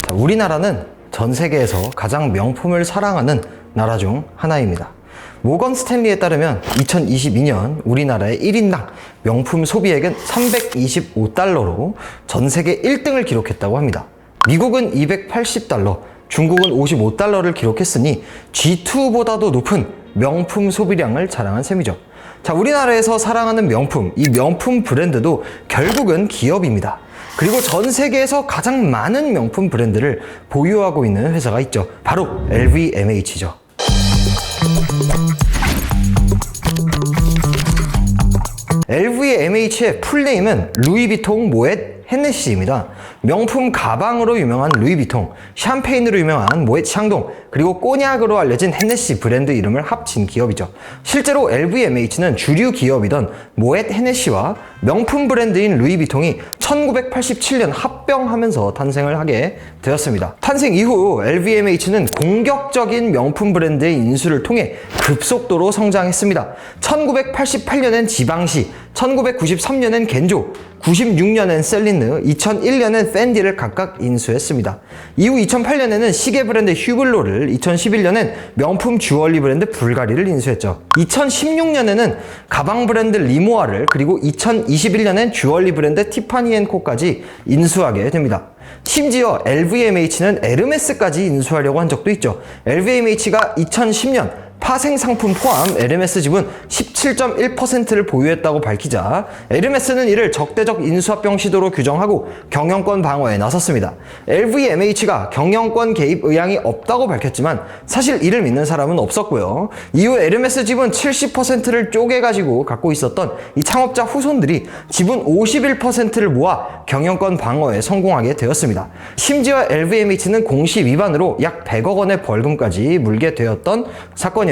자, 우리나라는 전 세계에서 가장 명품을 사랑하는 나라 중 하나입니다. 모건 스탠리에 따르면 2022년 우리나라의 1인당 명품 소비액은 325달러로 전 세계 1등을 기록했다고 합니다. 미국은 280달러, 중국은 55달러를 기록했으니 G2보다도 높은 명품 소비량을 자랑한 셈이죠. 자, 우리나라에서 사랑하는 명품, 이 명품 브랜드도 결국은 기업입니다. 그리고 전 세계에서 가장 많은 명품 브랜드를 보유하고 있는 회사가 있죠. 바로 LVMH죠. LVMH의 풀네임은 루이비통 모ët 헤네시입니다. 명품 가방으로 유명한 루이비통, 샴페인으로 유명한 모ët 샹동, 그리고 꼬냑으로 알려진 헤네시 브랜드 이름을 합친 기업이죠. 실제로 LVMH는 주류 기업이던 모ët 헤네시와 명품 브랜드인 루이비통이 1987년 합병하면서 탄생을 하게 되었습니다. 탄생 이후 LVMH는 공격적인 명품 브랜드의 인수를 통해 급속도로 성장했습니다. 1988년엔 지방시, 1993년엔 겐조, 96년엔 셀린느, 2001년엔 펜디를 각각 인수했습니다. 이후 2008년에는 시계 브랜드 휴블로를, 2011년엔 명품 주얼리 브랜드 불가리를 인수했죠. 2016년에는 가방 브랜드 리모아를, 그리고 2021년엔 주얼리 브랜드 티파니앤코까지 인수하게 됩니다. 심지어 LVMH는 에르메스까지 인수하려고 한 적도 있죠. LVMH가 2010년 파생 상품 포함 에르메스 지분 17.1%를 보유했다고 밝히자 에르메스는 이를 적대적 인수합병 시도로 규정하고 경영권 방어에 나섰습니다. LVMH가 경영권 개입 의향이 없다고 밝혔지만 사실 이를 믿는 사람은 없었고요. 이후 에르메스 지분 70%를 쪼개가지고 갖고 있었던 이 창업자 후손들이 지분 51%를 모아 경영권 방어에 성공하게 되었습니다. 심지어 LVMH는 공시 위반으로 약 100억 원의 벌금까지 물게 되었던 사건이었죠.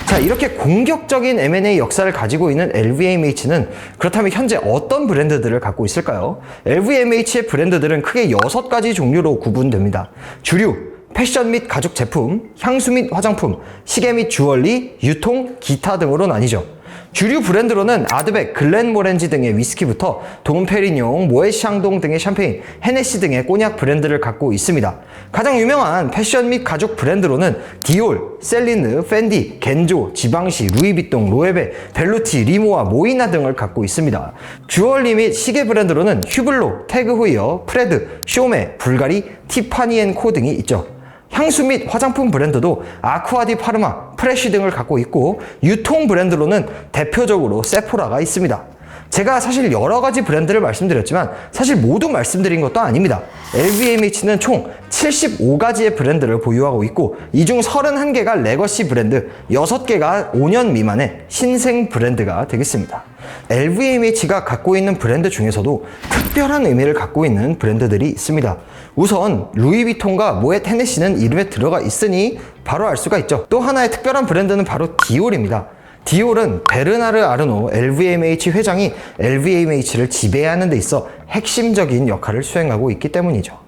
자, 이렇게 공격적인 M&A 역사를 가지고 있는 LVMH는 그렇다면 현재 어떤 브랜드들을 갖고 있을까요? LVMH의 브랜드들은 크게 6가지 종류로 구분됩니다. 주류, 패션 및 가죽 제품, 향수 및 화장품, 시계 및 주얼리, 유통, 기타 등으로 나뉘죠. 주류 브랜드로는 아드백, 글렌모렌지 등의 위스키부터 돈페리뇽, 모ët 샹동 등의 샴페인, 헤네시 등의 꼬냑 브랜드를 갖고 있습니다. 가장 유명한 패션 및 가죽 브랜드로는 디올, 셀린느, 펜디, 겐조, 지방시, 루이비통, 로에베, 벨루티, 리모아, 모이나 등을 갖고 있습니다. 주얼리 및 시계 브랜드로는 휴블로, 태그호이어, 프레드, 쇼메, 불가리, 티파니앤코 등이 있죠. 향수 및 화장품 브랜드도 아쿠아디 파르마, 프레쉬 등을 갖고 있고, 유통 브랜드로는 대표적으로 세포라가 있습니다. 제가 사실 여러 가지 브랜드를 말씀드렸지만 사실 모두 말씀드린 것도 아닙니다. LVMH는 총 75가지의 브랜드를 보유하고 있고, 이 중 31개가 레거시 브랜드, 6개가 5년 미만의 신생 브랜드가 되겠습니다. LVMH가 갖고 있는 브랜드 중에서도 특별한 의미를 갖고 있는 브랜드들이 있습니다. 우선 루이비통과 모ët 헤네시는 이름에 들어가 있으니 바로 알 수가 있죠. 또 하나의 특별한 브랜드는 바로 디올입니다. 디올은 베르나르 아르노 LVMH 회장이 LVMH를 지배하는 데 있어 핵심적인 역할을 수행하고 있기 때문이죠.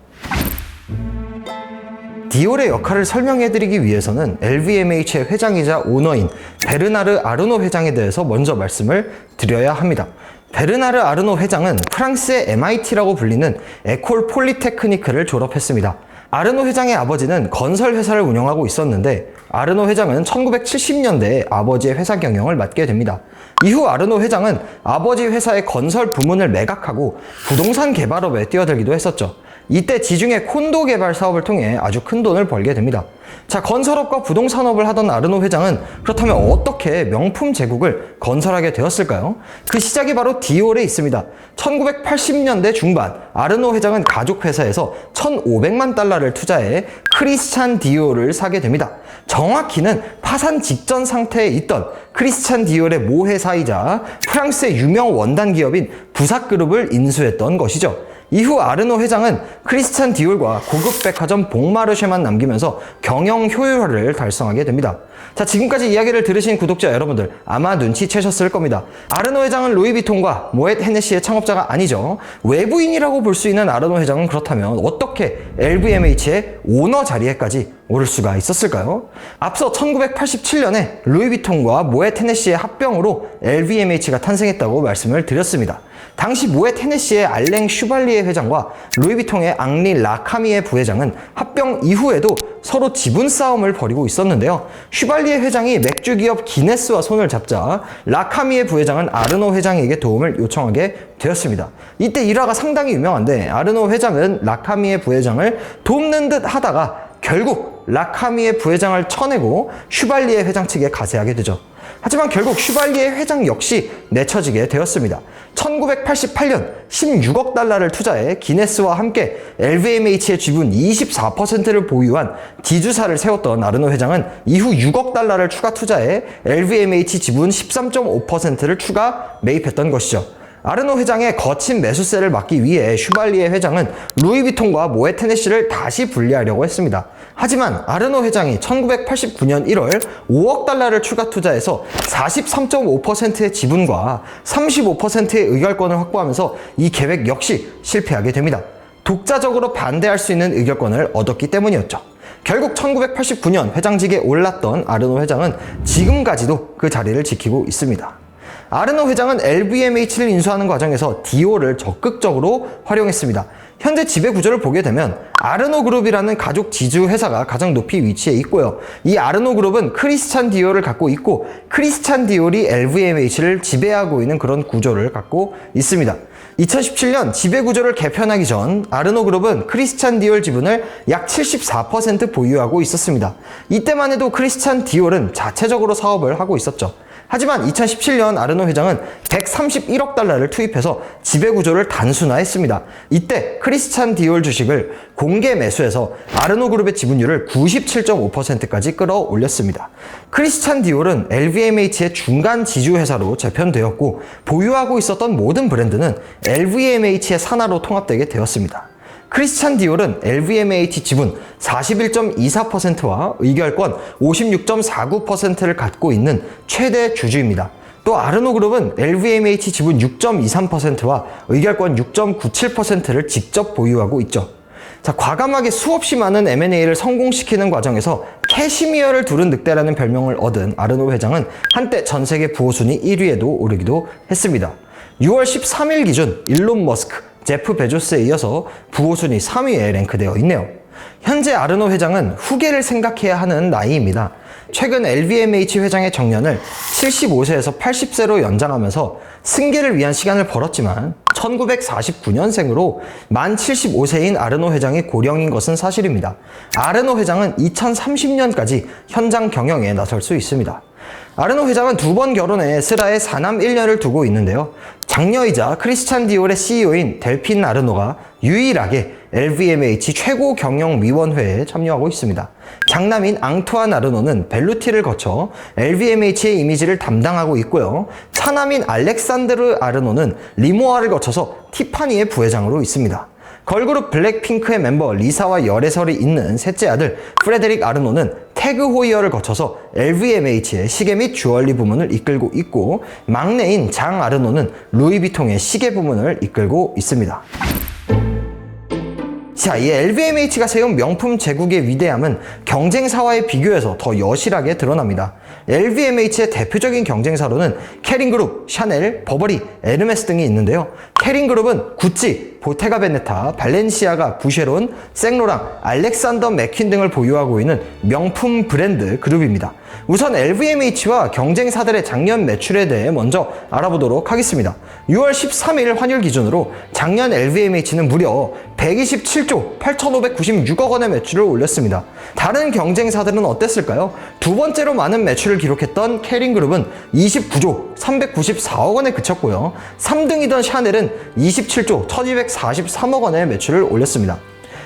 디올의 역할을 설명해드리기 위해서는 LVMH의 회장이자 오너인 베르나르 아르노 회장에 대해서 먼저 말씀을 드려야 합니다. 베르나르 아르노 회장은 프랑스의 MIT라고 불리는 에콜 폴리테크니크를 졸업했습니다. 아르노 회장의 아버지는 건설 회사를 운영하고 있었는데 아르노 회장은 1970년대에 아버지의 회사 경영을 맡게 됩니다. 이후 아르노 회장은 아버지 회사의 건설 부문을 매각하고 부동산 개발업에 뛰어들기도 했었죠. 이때 지중해 콘도 개발 사업을 통해 아주 큰 돈을 벌게 됩니다. 자, 건설업과 부동산업을 하던 아르노 회장은 그렇다면 어떻게 명품 제국을 건설하게 되었을까요? 그 시작이 바로 디올에 있습니다. 1980년대 중반 아르노 회장은 가죽 회사에서 1,500만 달러를 투자해 크리스찬 디올을 사게 됩니다. 정확히는 파산 직전 상태에 있던 크리스찬 디올의 모회사이자 프랑스의 유명 원단 기업인 부사그룹을 인수했던 것이죠. 이후 아르노 회장은 크리스찬 디올과 고급 백화점 봉마르쉐만 남기면서 경영 효율화를 달성하게 됩니다. 자, 지금까지 이야기를 들으신 구독자 여러분들 아마 눈치채셨을 겁니다. 아르노 회장은 루이비통과 모ët 헤네시의 창업자가 아니죠. 외부인이라고 볼 수 있는 아르노 회장은 그렇다면 어떻게 LVMH의 오너 자리에까지 오를 수가 있었을까요? 앞서 1987년에 루이비통과 모ët 헤네시의 합병으로 LVMH가 탄생했다고 말씀을 드렸습니다. 당시 모엣 헤네시의 알랭 슈발리에 회장과 루이비통의 앙리 라카미에 부회장은 합병 이후에도 서로 지분 싸움을 벌이고 있었는데요. 슈발리에 회장이 맥주 기업 기네스와 손을 잡자 라카미의 부회장은 아르노 회장에게 도움을 요청하게 되었습니다. 이때 일화가 상당히 유명한데 아르노 회장은 라카미의 부회장을 돕는 듯 하다가 결국 라카미의 부회장을 쳐내고 슈발리에 회장 측에 가세하게 되죠. 하지만 결국 슈발리에 회장 역시 내쳐지게 되었습니다. 1988년 16억 달러를 투자해 기네스와 함께 LVMH의 지분 24%를 보유한 D주사를 세웠던 아르노 회장은 이후 6억 달러를 추가 투자해 LVMH 지분 13.5%를 추가 매입했던 것이죠. 아르노 회장의 거친 매수세를 막기 위해 슈발리에 회장은 루이비통과 모엣 헤네시를 다시 분리하려고 했습니다. 하지만 아르노 회장이 1989년 1월 5억 달러를 추가 투자해서 43.5%의 지분과 35%의 의결권을 확보하면서 이 계획 역시 실패하게 됩니다. 독자적으로 반대할 수 있는 의결권을 얻었기 때문이었죠. 결국 1989년 회장직에 올랐던 아르노 회장은 지금까지도 그 자리를 지키고 있습니다. 아르노 회장은 LVMH를 인수하는 과정에서 디올을 적극적으로 활용했습니다. 현재 지배 구조를 보게 되면 아르노 그룹이라는 가족 지주 회사가 가장 높이 위치해 있고요. 이 아르노 그룹은 크리스찬 디올을 갖고 있고 크리스찬 디올이 LVMH를 지배하고 있는 그런 구조를 갖고 있습니다. 2017년 지배 구조를 개편하기 전 아르노 그룹은 크리스찬 디올 지분을 약 74% 보유하고 있었습니다. 이때만 해도 크리스찬 디올은 자체적으로 사업을 하고 있었죠. 하지만 2017년 아르노 회장은 131억 달러를 투입해서 지배구조를 단순화했습니다. 이때 크리스찬 디올 주식을 공개 매수해서 아르노 그룹의 지분율을 97.5%까지 끌어올렸습니다. 크리스찬 디올은 LVMH의 중간 지주회사로 재편되었고 보유하고 있었던 모든 브랜드는 LVMH의 산하로 통합되게 되었습니다. 크리스찬 디올은 LVMH 지분 41.24%와 의결권 56.49%를 갖고 있는 최대 주주입니다. 또 아르노 그룹은 LVMH 지분 6.23%와 의결권 6.97%를 직접 보유하고 있죠. 자, 과감하게 수없이 많은 M&A를 성공시키는 과정에서 캐시미어를 두른 늑대라는 별명을 얻은 아르노 회장은 한때 전 세계 부호순위 1위에도 오르기도 했습니다. 6월 13일 기준 일론 머스크, 제프 베조스에 이어서 부호순위 3위에 랭크되어 있네요. 현재 아르노 회장은 후계를 생각해야 하는 나이입니다. 최근 LVMH 회장의 정년을 75세에서 80세로 연장하면서 승계를 위한 시간을 벌었지만 1949년생으로 만 75세인 아르노 회장이 고령인 것은 사실입니다. 아르노 회장은 2030년까지 현장 경영에 나설 수 있습니다. 아르노 회장은 2번 결혼해 슬하에 4남 1녀를 두고 있는데요. 장녀이자 크리스찬 디올의 CEO인 델핀 아르노가 유일하게 LVMH 최고경영위원회에 참여하고 있습니다. 장남인 앙투안 아르노는 벨루티를 거쳐 LVMH의 이미지를 담당하고 있고요. 차남인 알렉산드르 아르노는 리모아를 거쳐서 티파니의 부회장으로 있습니다. 걸그룹 블랙핑크의 멤버 리사와 열애설이 있는 셋째 아들 프레데릭 아르노는 태그 호이어를 거쳐서 LVMH의 시계 및 주얼리 부문을 이끌고 있고 막내인 장 아르노는 루이비통의 시계 부문을 이끌고 있습니다. 자, 이 LVMH가 세운 명품 제국의 위대함은 경쟁사와의 비교에서 더 여실하게 드러납니다. LVMH의 대표적인 경쟁사로는 캐링그룹, 샤넬, 버버리, 에르메스 등이 있는데요. 캐링그룹은 구찌, 보테가 베네타, 발렌시아가, 부쉐론, 생로랑, 알렉산더 맥퀸 등을 보유하고 있는 명품 브랜드 그룹입니다. 우선 LVMH와 경쟁사들의 작년 매출에 대해 먼저 알아보도록 하겠습니다. 6월 13일 환율 기준으로 작년 LVMH는 무려 127조 8,596억 원의 매출을 올렸습니다. 다른 경쟁사들은 어땠을까요? 두 번째로 많은 매출을 기록했던 캐링그룹은 29조 394억 원에 그쳤고요. 3등이던 샤넬은 27조 1243억 원의 매출을 올렸습니다.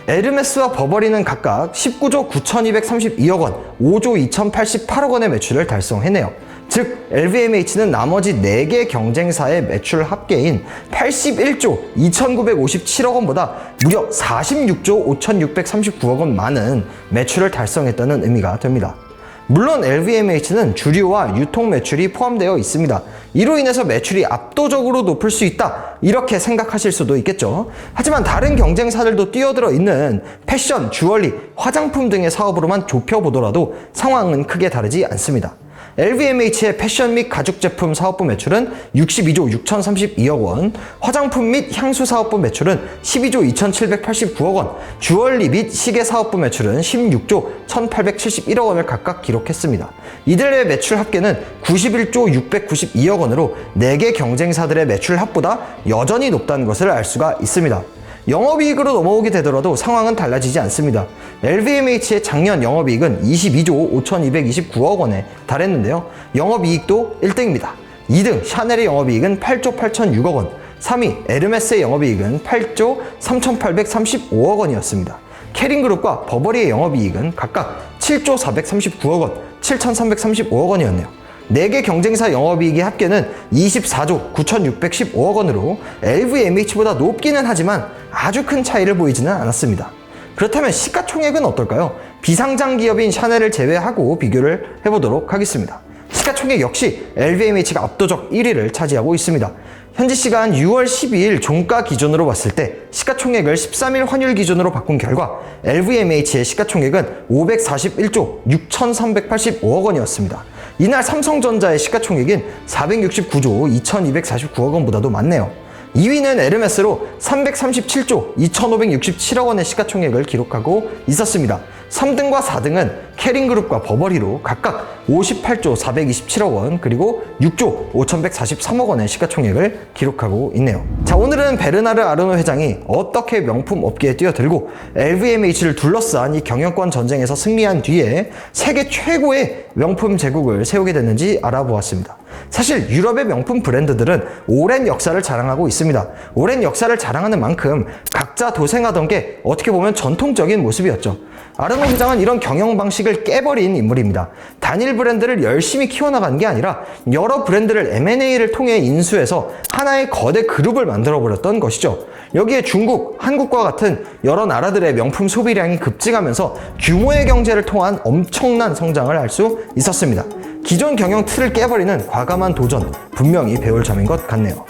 에르메스와 버버리는 각각 19조 9232억 원, 5조 2088억 원의 매출을 달성했네요. 즉 LVMH는 나머지 4개 경쟁사의 매출 합계인 81조 2957억 원보다 무려 46조 5639억 원 많은 매출을 달성했다는 의미가 됩니다. 물론 LVMH는 주류와 유통 매출이 포함되어 있습니다. 이로 인해서 매출이 압도적으로 높을 수 있다, 이렇게 생각하실 수도 있겠죠. 하지만 다른 경쟁사들도 뛰어들어 있는 패션, 주얼리, 화장품 등의 사업으로만 좁혀보더라도 상황은 크게 다르지 않습니다. LVMH의 패션 및 가죽 제품 사업부 매출은 62조 6,032억 원, 화장품 및 향수 사업부 매출은 12조 2,789억 원, 주얼리 및 시계 사업부 매출은 16조 1,871억 원을 각각 기록했습니다. 이들의 매출 합계는 91조 692억 원으로 4개 경쟁사들의 매출 합보다 여전히 높다는 것을 알 수가 있습니다. 영업이익으로 넘어오게 되더라도 상황은 달라지지 않습니다. LVMH의 작년 영업이익은 22조 5,229억 원에 달했는데요. 영업이익도 1등입니다. 2등 샤넬의 영업이익은 8조 8,006억 원, 3위 에르메스의 영업이익은 8조 3,835억 원이었습니다. 캐링그룹과 버버리의 영업이익은 각각 7조 439억 원, 7,335억 원이었네요. 4개 경쟁사 영업이익의 합계는 24조 9,615억 원으로 LVMH보다 높기는 하지만 아주 큰 차이를 보이지는 않았습니다. 그렇다면 시가총액은 어떨까요? 비상장 기업인 샤넬을 제외하고 비교를 해보도록 하겠습니다. 시가총액 역시 LVMH가 압도적 1위를 차지하고 있습니다. 현지 시간 6월 12일 종가 기준으로 봤을 때 시가총액을 13일 환율 기준으로 바꾼 결과 LVMH의 시가총액은 541조 6,385억 원이었습니다. 이날 삼성전자의 시가총액인 469조 2,249억 원보다도 많네요. 2위는 에르메스로 337조 2,567억 원의 시가총액을 기록하고 있었습니다. 3등과 4등은 캐링그룹과 버버리로 각각 58조 427억 원 그리고 6조 5,143억 원의 시가총액을 기록하고 있네요. 자, 오늘은 베르나르 아르노 회장이 어떻게 명품 업계에 뛰어들고 LVMH를 둘러싼 이 경영권 전쟁에서 승리한 뒤에 세계 최고의 명품 제국을 세우게 됐는지 알아보았습니다. 사실 유럽의 명품 브랜드들은 오랜 역사를 자랑하고 있습니다. 오랜 역사를 자랑하는 만큼 각자 도생하던 게 어떻게 보면 전통적인 모습이었죠. 아르노 회장은 이런 경영 방식을 깨버린 인물입니다. 단일 브랜드를 열심히 키워나간 게 아니라 여러 브랜드를 M&A를 통해 인수해서 하나의 거대 그룹을 만들어버렸던 것이죠. 여기에 중국, 한국과 같은 여러 나라들의 명품 소비량이 급증하면서 규모의 경제를 통한 엄청난 성장을 할 수 있었습니다. 기존 경영 틀을 깨버리는 과감한 도전, 분명히 배울 점인 것 같네요.